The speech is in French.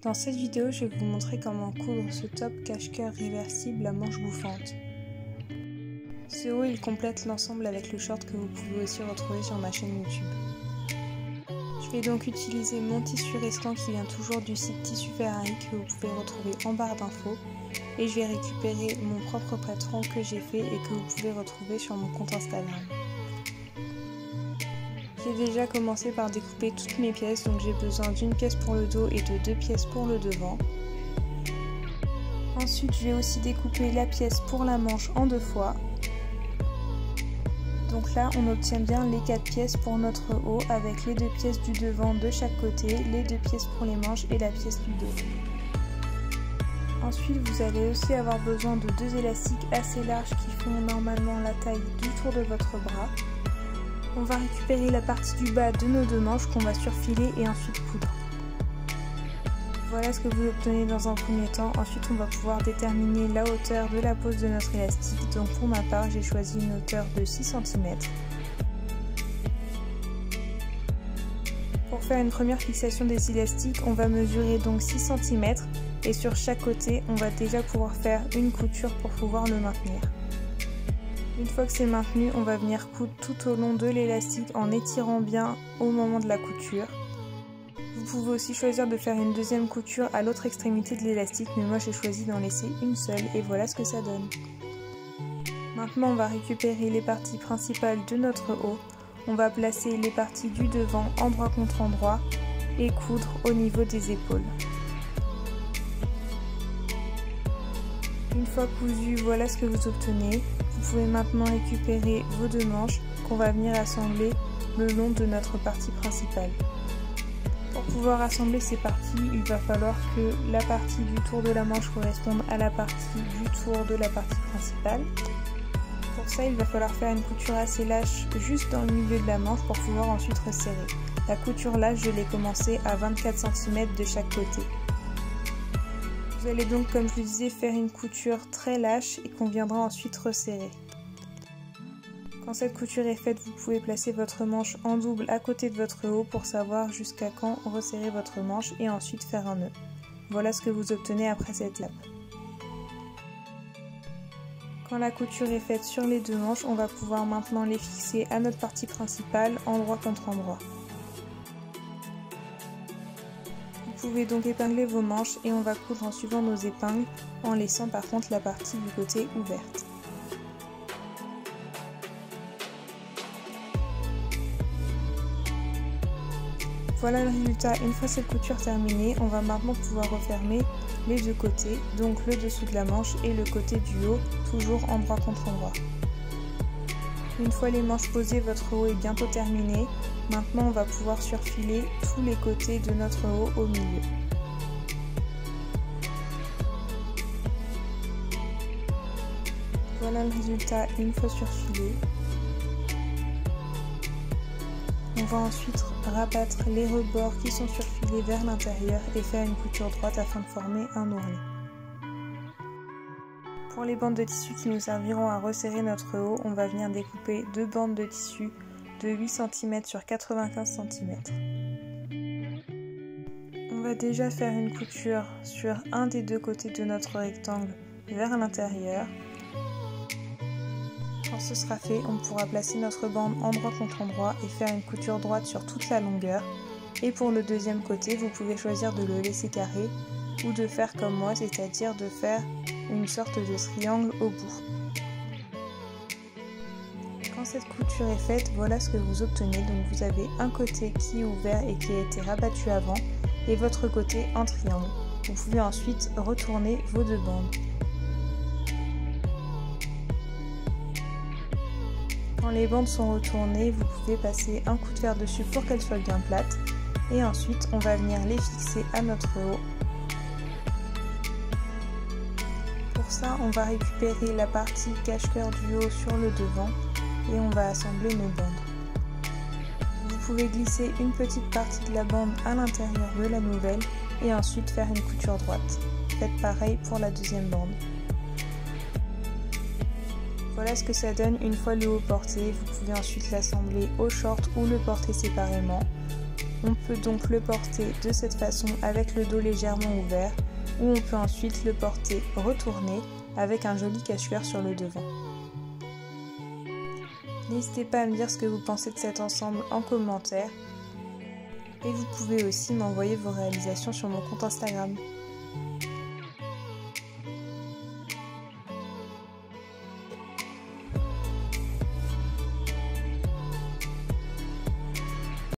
Dans cette vidéo, je vais vous montrer comment coudre ce top cache-cœur réversible à manches bouffantes. Ce haut, il complète l'ensemble avec le short que vous pouvez aussi retrouver sur ma chaîne YouTube. Je vais donc utiliser mon tissu restant qui vient toujours du site Tissu Ferrari que vous pouvez retrouver en barre d'infos. Et je vais récupérer mon propre patron que j'ai fait et que vous pouvez retrouver sur mon compte Instagram. J'ai déjà commencé par découper toutes mes pièces, donc j'ai besoin d'une pièce pour le dos et de 2 pièces pour le devant. Ensuite, je vais aussi découper la pièce pour la manche en 2 fois. Donc là, on obtient bien les 4 pièces pour notre haut avec les 2 pièces du devant de chaque côté, les 2 pièces pour les manches et la pièce du dos. Ensuite, vous allez aussi avoir besoin de 2 élastiques assez larges qui font normalement la taille du tour de votre bras. On va récupérer la partie du bas de nos 2 manches qu'on va surfiler et ensuite coudre. Voilà ce que vous obtenez dans un premier temps. Ensuite, on va pouvoir déterminer la hauteur de la pose de notre élastique. Donc pour ma part, j'ai choisi une hauteur de 6 cm. Pour faire une première fixation des élastiques, on va mesurer donc 6 cm et sur chaque côté, on va déjà pouvoir faire une couture pour pouvoir le maintenir. Une fois que c'est maintenu, on va venir coudre tout au long de l'élastique en étirant bien au moment de la couture. Vous pouvez aussi choisir de faire une deuxième couture à l'autre extrémité de l'élastique, mais moi j'ai choisi d'en laisser une seule et voilà ce que ça donne. Maintenant on va récupérer les parties principales de notre haut. On va placer les parties du devant endroit contre endroit et coudre au niveau des épaules. Une fois cousu, voilà ce que vous obtenez. Vous pouvez maintenant récupérer vos 2 manches qu'on va venir assembler le long de notre partie principale. Pour pouvoir assembler ces parties, il va falloir que la partie du tour de la manche corresponde à la partie du tour de la partie principale. Pour ça, il va falloir faire une couture assez lâche juste dans le milieu de la manche pour pouvoir ensuite resserrer. La couture lâche, je l'ai commencée à 24 cm de chaque côté. Vous allez donc, comme je vous disais, faire une couture très lâche et qu'on viendra ensuite resserrer. Quand cette couture est faite, vous pouvez placer votre manche en double à côté de votre haut pour savoir jusqu'à quand resserrer votre manche et ensuite faire un nœud. Voilà ce que vous obtenez après cette étape. Quand la couture est faite sur les 2 manches, on va pouvoir maintenant les fixer à notre partie principale, endroit contre endroit. Vous pouvez donc épingler vos manches et on va coudre en suivant nos épingles en laissant par contre la partie du côté ouverte. Voilà le résultat. Une fois cette couture terminée, on va maintenant pouvoir refermer les 2 côtés, donc le dessous de la manche et le côté du haut, toujours endroit contre endroit. Une fois les manches posées, votre haut est bientôt terminé. Maintenant, on va pouvoir surfiler tous les côtés de notre haut au milieu. Voilà le résultat une fois surfilé. On va ensuite rabattre les rebords qui sont surfilés vers l'intérieur et faire une couture droite afin de former un ourlet. Pour les bandes de tissu qui nous serviront à resserrer notre haut, on va venir découper 2 bandes de tissu de 8 cm sur 95 cm. On va déjà faire une couture sur un des 2 côtés de notre rectangle vers l'intérieur. Quand ce sera fait, on pourra placer notre bande endroit contre endroit et faire une couture droite sur toute la longueur. Et pour le deuxième côté, vous pouvez choisir de le laisser carré ou de faire comme moi, c'est-à-dire de faire une sorte de triangle au bout. Quand cette couture est faite, voilà ce que vous obtenez. Donc vous avez un côté qui est ouvert et qui a été rabattu avant et votre côté en triangle. Vous pouvez ensuite retourner vos 2 bandes. Quand les bandes sont retournées, vous pouvez passer un coup de fer dessus pour qu'elles soient bien plates. Et ensuite, on va venir les fixer à notre haut. Pour ça, on va récupérer la partie cache-cœur du haut sur le devant et on va assembler nos bandes. Vous pouvez glisser une petite partie de la bande à l'intérieur de la nouvelle et ensuite faire une couture droite. Faites pareil pour la deuxième bande. Voilà ce que ça donne une fois le haut porté. Vous pouvez ensuite l'assembler au short ou le porter séparément. On peut donc le porter de cette façon avec le dos légèrement ouvert, ou on peut ensuite le porter retourné avec un joli cache-cœur sur le devant. N'hésitez pas à me dire ce que vous pensez de cet ensemble en commentaire et vous pouvez aussi m'envoyer vos réalisations sur mon compte Instagram.